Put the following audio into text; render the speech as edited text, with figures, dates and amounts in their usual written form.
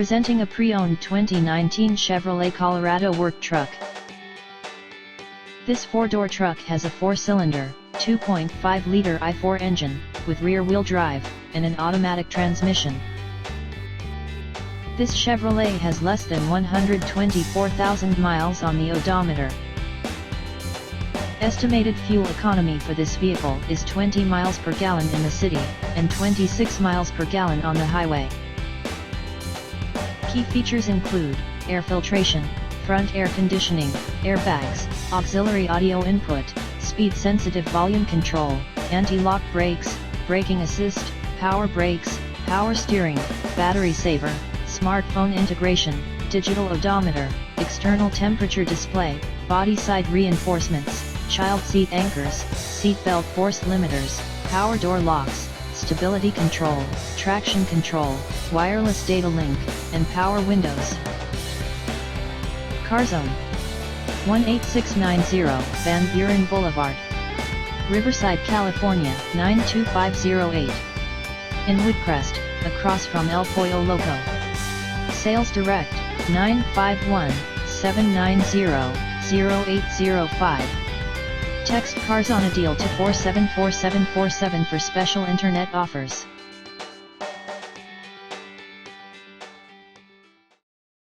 Presenting a pre-owned 2019 Chevrolet Colorado work truck. This four-door truck has a four-cylinder, 2.5-liter i4 engine, with rear-wheel drive, and an automatic transmission. This Chevrolet has less than 124,000 miles on the odometer. Estimated fuel economy for this vehicle is 20 miles per gallon in the city, and 26 miles per gallon on the highway. Key features include air filtration, front air conditioning, airbags, auxiliary audio input, speed-sensitive volume control, anti-lock brakes, braking assist, power brakes, power steering, battery saver, smartphone integration, digital odometer, external temperature display, body side reinforcements, child seat anchors, seat belt force limiters, power door locks, stability control, traction control, wireless data link, and power windows. CarZone 18690 Van Buren Boulevard, Riverside, California 92508. In Woodcrest, across from El Pollo Loco. Sales direct 951-790-0805. Text CarZone a deal to 474747 for special internet offers.